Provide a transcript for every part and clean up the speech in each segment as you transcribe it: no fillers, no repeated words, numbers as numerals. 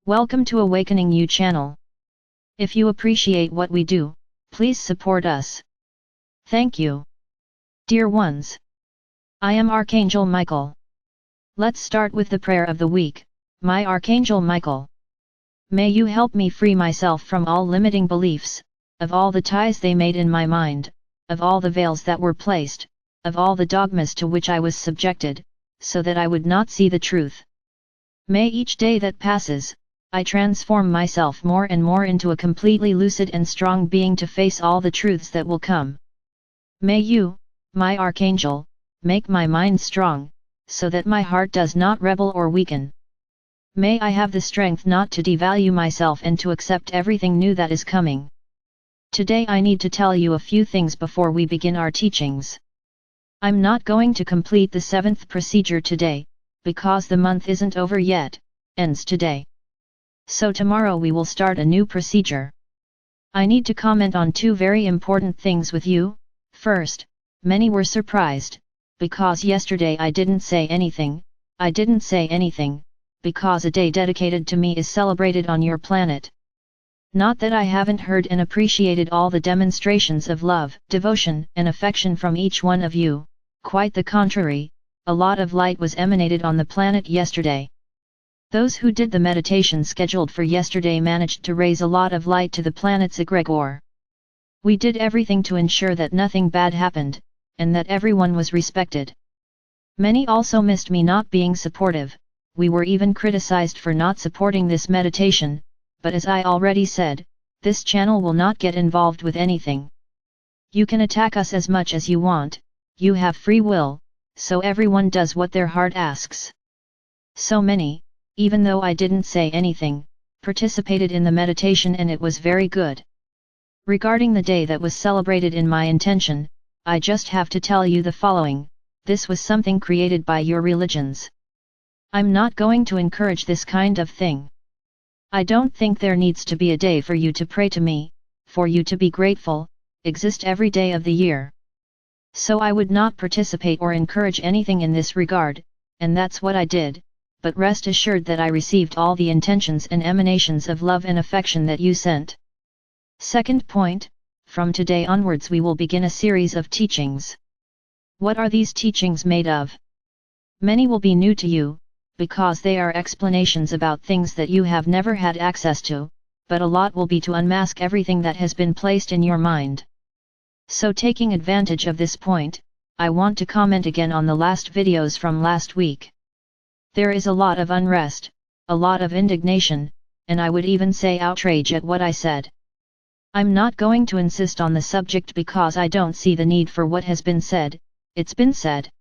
Welcome to Awakening You channel. If you appreciate what we do, please support us. Thank you. Dear ones, I am Archangel Michael. Let's start with the prayer of the week. My Archangel Michael, may you help me free myself from all limiting beliefs, of all the ties they made in my mind, of all the veils that were placed, of all the dogmas to which I was subjected, so that I would not see the truth. May each day that passes, I transform myself more and more into a completely lucid and strong being to face all the truths that will come. May you, my Archangel, make my mind strong, so that my heart does not rebel or weaken. May I have the strength not to devalue myself and to accept everything new that is coming. Today I need to tell you a few things before we begin our teachings. I'm not going to complete the 7th procedure today, because the month isn't over yet, ends today. So tomorrow we will start a new procedure. I need to comment on two very important things with you. First, many were surprised, because yesterday I didn't say anything, because a day dedicated to me is celebrated on your planet. Not that I haven't heard and appreciated all the demonstrations of love, devotion, and affection from each one of you, quite the contrary, a lot of light was emanated on the planet yesterday. Those who did the meditation scheduled for yesterday managed to raise a lot of light to the planet's egregore. We did everything to ensure that nothing bad happened, and that everyone was respected. Many also missed me not being supportive. We were even criticized for not supporting this meditation, but as I already said, this channel will not get involved with anything. You can attack us as much as you want, you have free will, so everyone does what their heart asks. So many, even though I didn't say anything, participated in the meditation and it was very good. Regarding the day that was celebrated in my intention, I just have to tell you the following: this was something created by your religions. I'm not going to encourage this kind of thing. I don't think there needs to be a day for you to pray to me, for you to be grateful, exist every day of the year. So I would not participate or encourage anything in this regard, and that's what I did. But rest assured that I received all the intentions and emanations of love and affection that you sent. Second point, from today onwards we will begin a series of teachings. What are these teachings made of? Many will be new to you, because they are explanations about things that you have never had access to, but a lot will be to unmask everything that has been placed in your mind. So taking advantage of this point, I want to comment again on the last videos from last week. There is a lot of unrest, a lot of indignation, and I would even say outrage at what I said. I'm not going to insist on the subject because I don't see the need for what has been said. It's been said.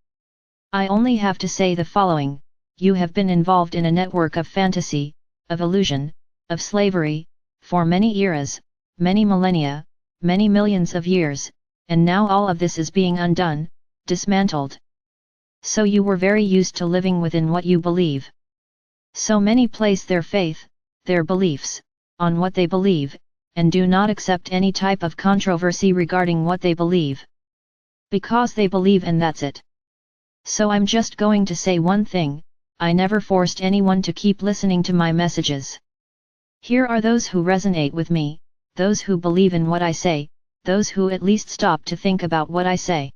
I only have to say the following: you have been involved in a network of fantasy, of illusion, of slavery, for many eras, many millennia, many millions of years, and now all of this is being undone, dismantled. So you were very used to living within what you believe. So many place their faith, their beliefs, on what they believe, and do not accept any type of controversy regarding what they believe. Because they believe and that's it. So I'm just going to say one thing: I never forced anyone to keep listening to my messages. Here are those who resonate with me, those who believe in what I say, those who at least stop to think about what I say.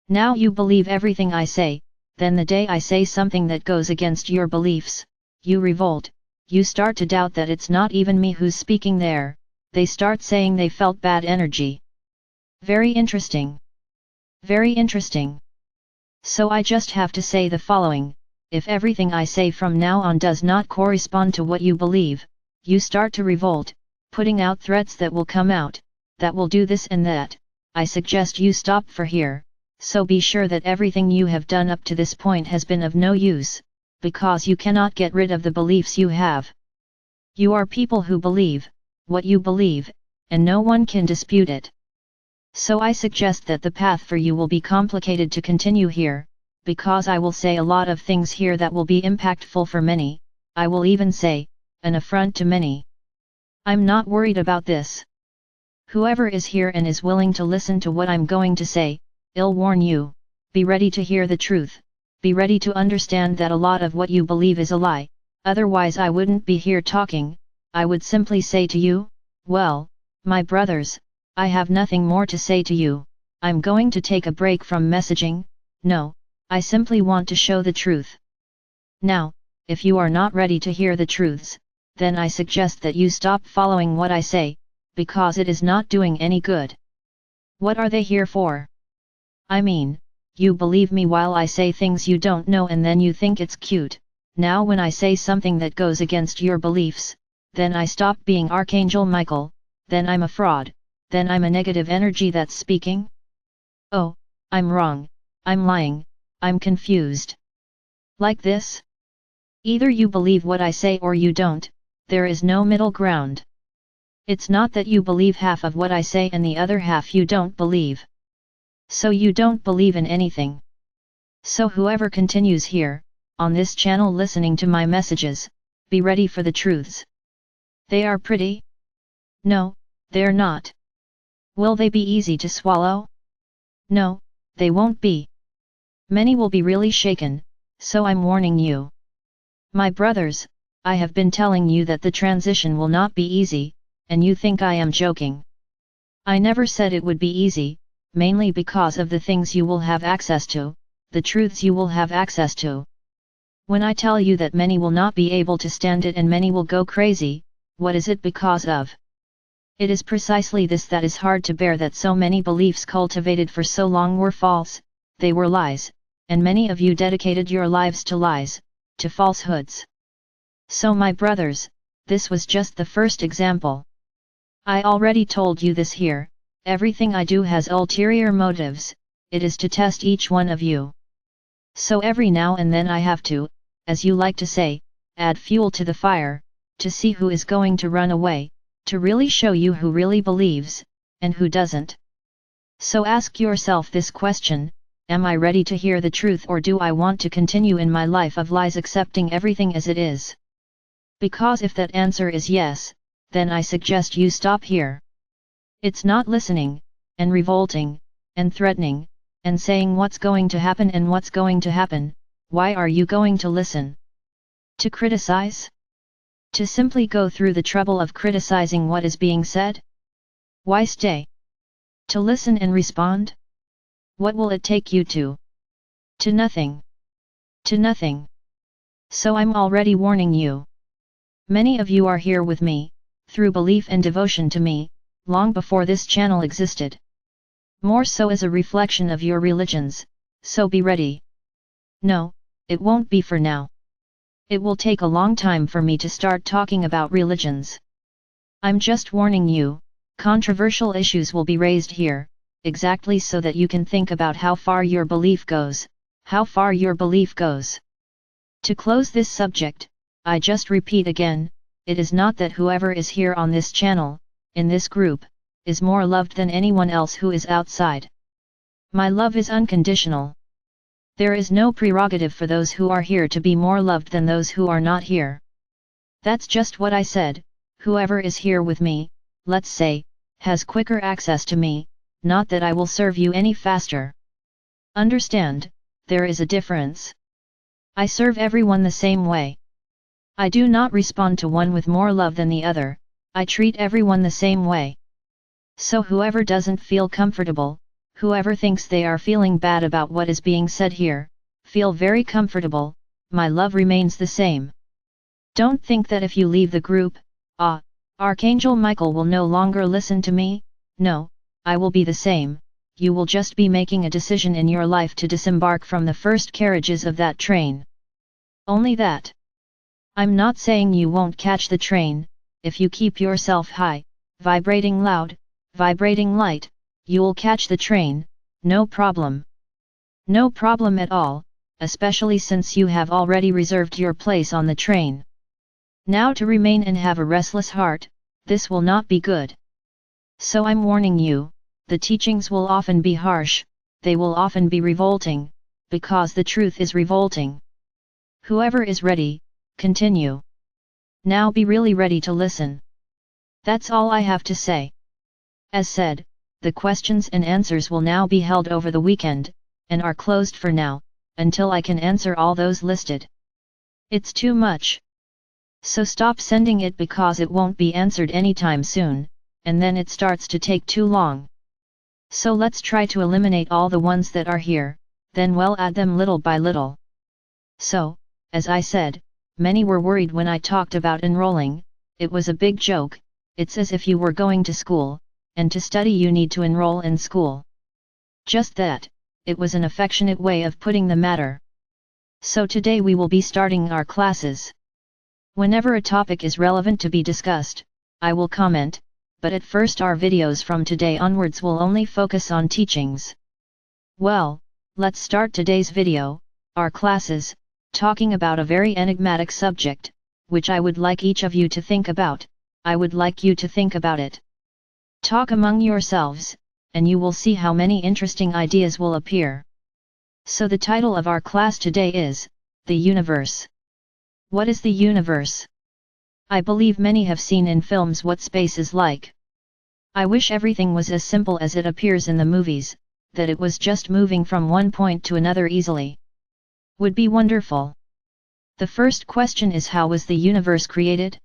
Now you believe everything I say, then the day I say something that goes against your beliefs, you revolt, you start to doubt that it's not even me who's speaking there, they start saying they felt bad energy. Very interesting. Very interesting. So I just have to say the following: if everything I say from now on does not correspond to what you believe, you start to revolt, putting out threats that will come out, that will do this and that, I suggest you stop for here. So be sure that everything you have done up to this point has been of no use, because you cannot get rid of the beliefs you have. You are people who believe what you believe, and no one can dispute it. So I suggest that the path for you will be complicated to continue here, because I will say a lot of things here that will be impactful for many, I will even say, an affront to many. I'm not worried about this. Whoever is here and is willing to listen to what I'm going to say, I'll warn you, be ready to hear the truth, be ready to understand that a lot of what you believe is a lie, otherwise I wouldn't be here talking. I would simply say to you, well, my brothers, I have nothing more to say to you. I'm going to take a break from messaging. No, I simply want to show the truth. Now, if you are not ready to hear the truths, then I suggest that you stop following what I say, because it is not doing any good. What are they here for? I mean, you believe me while I say things you don't know and then you think it's cute. Now when I say something that goes against your beliefs, then I stop being Archangel Michael, then I'm a fraud, then I'm a negative energy that's speaking? Oh, I'm wrong, I'm lying, I'm confused. Like this? Either you believe what I say or you don't, there is no middle ground. It's not that you believe half of what I say and the other half you don't believe. So you don't believe in anything. So whoever continues here, on this channel listening to my messages, be ready for the truths. They are pretty? No, they're not. Will they be easy to swallow? No, they won't be. Many will be really shaken, so I'm warning you. My brothers, I have been telling you that the transition will not be easy, and you think I am joking. I never said it would be easy, mainly because of the things you will have access to, the truths you will have access to. When I tell you that many will not be able to stand it and many will go crazy, what is it because of? It is precisely this that is hard to bear, that so many beliefs cultivated for so long were false, they were lies, and many of you dedicated your lives to lies, to falsehoods. So my brothers, this was just the first example. I already told you this here, everything I do has ulterior motives, it is to test each one of you. So every now and then I have to, as you like to say, add fuel to the fire, to see who is going to run away, to really show you who really believes, and who doesn't. So ask yourself this question, am I ready to hear the truth or do I want to continue in my life of lies accepting everything as it is? Because if that answer is yes, then I suggest you stop here. It's not listening, and revolting, and threatening, and saying what's going to happen and what's going to happen. Why are you going to listen? To criticize? To simply go through the trouble of criticizing what is being said? Why stay? To listen and respond? What will it take you to? To nothing. To nothing. So I'm already warning you. Many of you are here with me, through belief and devotion to me, long before this channel existed. More so as a reflection of your religions, so be ready. No, it won't be for now. It will take a long time for me to start talking about religions. I'm just warning you, controversial issues will be raised here, exactly so that you can think about how far your belief goes, how far your belief goes. To close this subject, I just repeat again, it is not that whoever is here on this channel, in this group, is more loved than anyone else who is outside. My love is unconditional. There is no prerogative for those who are here to be more loved than those who are not here. That's just what I said, whoever is here with me, let's say, has quicker access to me, not that I will serve you any faster. Understand, there is a difference. I serve everyone the same way. I do not respond to one with more love than the other, I treat everyone the same way. So whoever doesn't feel comfortable, whoever thinks they are feeling bad about what is being said here, feel very comfortable, my love remains the same. Don't think that if you leave the group, Archangel Michael will no longer listen to me. No, I will be the same, you will just be making a decision in your life to disembark from the first carriages of that train. Only that. I'm not saying you won't catch the train, if you keep yourself high, vibrating loud, vibrating light, you'll catch the train, no problem. No problem at all, especially since you have already reserved your place on the train. Now to remain and have a restless heart, this will not be good. So I'm warning you, the teachings will often be harsh, they will often be revolting, because the truth is revolting. Whoever is ready, continue. Now be really ready to listen. That's all I have to say. As said, the questions and answers will now be held over the weekend, and are closed for now, until I can answer all those listed. It's too much. So stop sending it because it won't be answered anytime soon, and then it starts to take too long. So let's try to eliminate all the ones that are here, then we'll add them little by little. So, as I said, many were worried when I talked about enrolling. It was a big joke. It's as if you were going to school, and to study you need to enroll in school. Just that, it was an affectionate way of putting the matter. So today we will be starting our classes. Whenever a topic is relevant to be discussed, I will comment, but at first our videos from today onwards will only focus on teachings. Well, let's start today's video, our classes, talking about a very enigmatic subject, which I would like each of you to think about. I would like you to think about it. Talk among yourselves, and you will see how many interesting ideas will appear. So the title of our class today is, The Universe. What is the universe? I believe many have seen in films what space is like. I wish everything was as simple as it appears in the movies, that it was just moving from one point to another easily. Would be wonderful. The first question is, how was the universe created?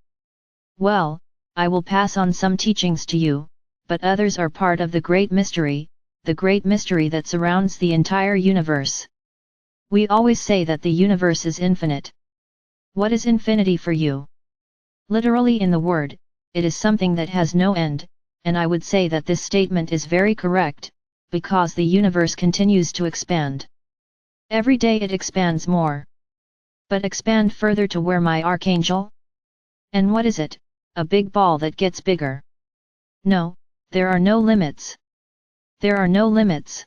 Well, I will pass on some teachings to you, but others are part of the great mystery that surrounds the entire universe. We always say that the universe is infinite. What is infinity for you? Literally in the word, it is something that has no end, and I would say that this statement is very correct, because the universe continues to expand. Every day it expands more. But expand further to where, my archangel? And what is it? A big ball that gets bigger. No, there are no limits. There are no limits.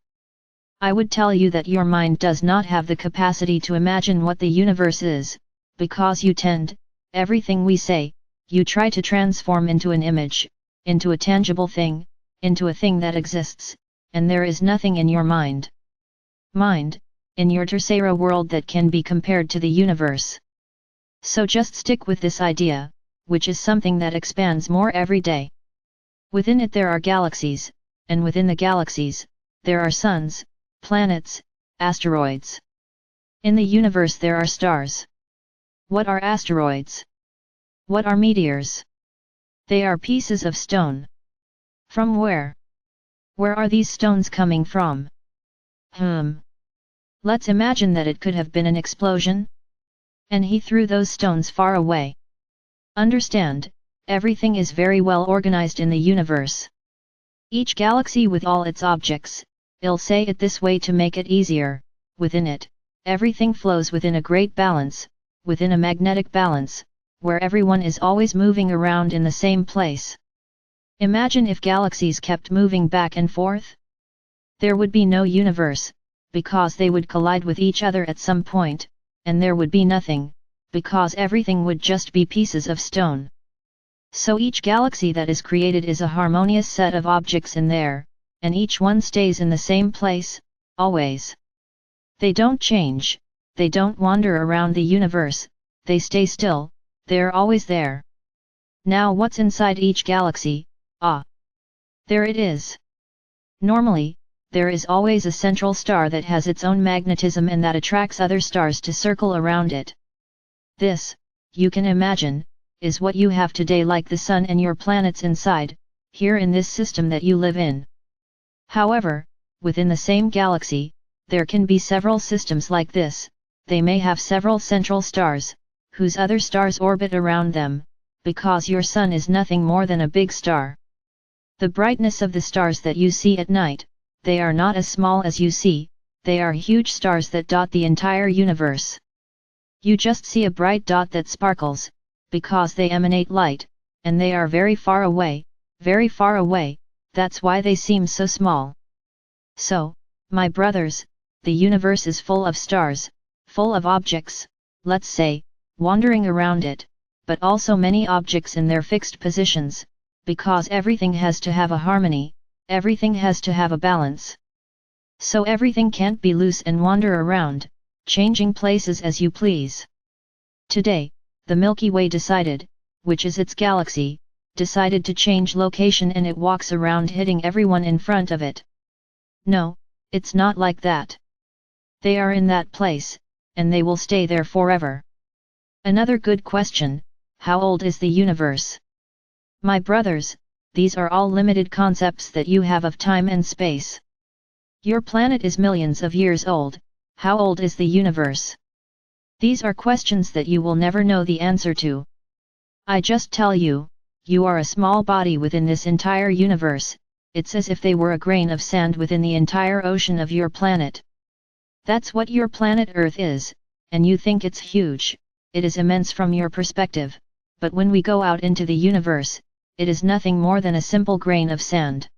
I would tell you that your mind does not have the capacity to imagine what the universe is, because you tend, everything we say, you try to transform into an image, into a tangible thing, into a thing that exists, and there is nothing in your mind, in your tercera world that can be compared to the universe. So just stick with this idea, which is something that expands more every day. Within it there are galaxies, and within the galaxies, there are suns, planets, asteroids. In the universe there are stars. What are asteroids? What are meteors? They are pieces of stone. From where? Where are these stones coming from? Let's imagine that it could have been an explosion, and he threw those stones far away. Understand, everything is very well organized in the universe. Each galaxy with all its objects, I'll say it this way to make it easier, within it, everything flows within a great balance, within a magnetic balance, where everyone is always moving around in the same place. Imagine if galaxies kept moving back and forth. There would be no universe, because they would collide with each other at some point, and there would be nothing, because everything would just be pieces of stone. So each galaxy that is created is a harmonious set of objects in there, and each one stays in the same place, always. They don't change, they don't wander around the universe, they stay still, they're always there. Now what's inside each galaxy? There it is. Normally, there is always a central star that has its own magnetism and that attracts other stars to circle around it. This, you can imagine, is what you have today, like the sun and your planets inside, here in this system that you live in. However, within the same galaxy, there can be several systems like this. They may have several central stars, whose other stars orbit around them, because your sun is nothing more than a big star. The brightness of the stars that you see at night, they are not as small as you see, they are huge stars that dot the entire universe. You just see a bright dot that sparkles, because they emanate light, and they are very far away, that's why they seem so small. So, my brothers, the universe is full of stars, full of objects, let's say, wandering around it, but also many objects in their fixed positions, because everything has to have a harmony, everything has to have a balance. So everything can't be loose and wander around, changing places as you please. Today, the Milky Way decided, which is its galaxy, decided to change location, and it walks around hitting everyone in front of it. No, it's not like that. They are in that place, and they will stay there forever. Another good question, How old is the universe? My brothers, these are all limited concepts that you have of time and space. Your planet is millions of years old. How old is the universe? These are questions that you will never know the answer to. I just tell you, you are a small body within this entire universe. It's as if they were a grain of sand within the entire ocean of your planet. That's what your planet Earth is, and you think it's huge, it is immense from your perspective, but when we go out into the universe, it is nothing more than a simple grain of sand.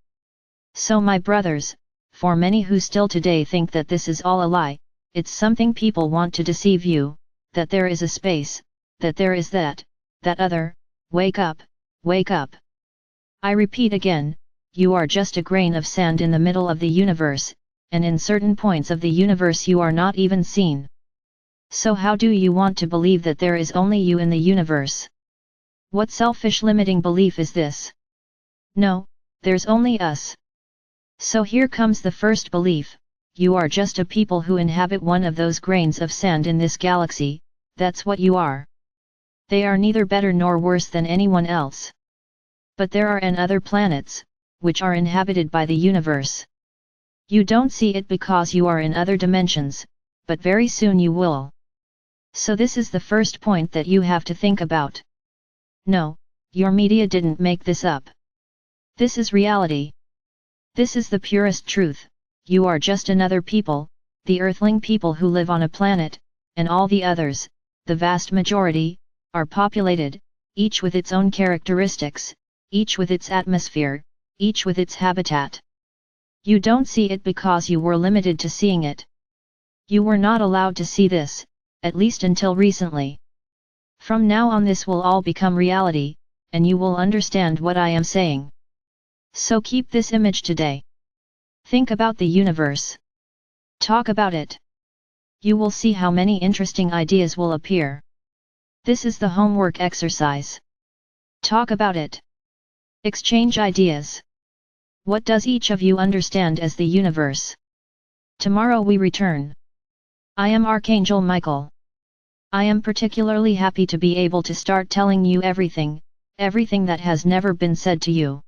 So my brothers, for many who still today think that this is all a lie, it's something people want to deceive you, that there is a space, that there is that other, wake up, wake up. I repeat again, you are just a grain of sand in the middle of the universe, and in certain points of the universe you are not even seen. So how do you want to believe that there is only you in the universe? What selfish limiting belief is this? No, there's only us. So here comes the first belief, you are just a people who inhabit one of those grains of sand in this galaxy, that's what you are. They are neither better nor worse than anyone else. But there are other planets, which are inhabited by the universe. You don't see it because you are in other dimensions, but very soon you will. So this is the first point that you have to think about. No, your media didn't make this up. This is reality. This is the purest truth. You are just another people, the earthling people who live on a planet, and all the others, the vast majority, are populated, each with its own characteristics, each with its atmosphere, each with its habitat. You don't see it because you were limited to seeing it. You were not allowed to see this, at least until recently. From now on this will all become reality, and you will understand what I am saying. So keep this image today. Think about the universe. Talk about it. You will see how many interesting ideas will appear. This is the homework exercise. Talk about it. Exchange ideas. What does each of you understand as the universe? Tomorrow we return. I am Archangel Michael. I am particularly happy to be able to start telling you everything that has never been said to you.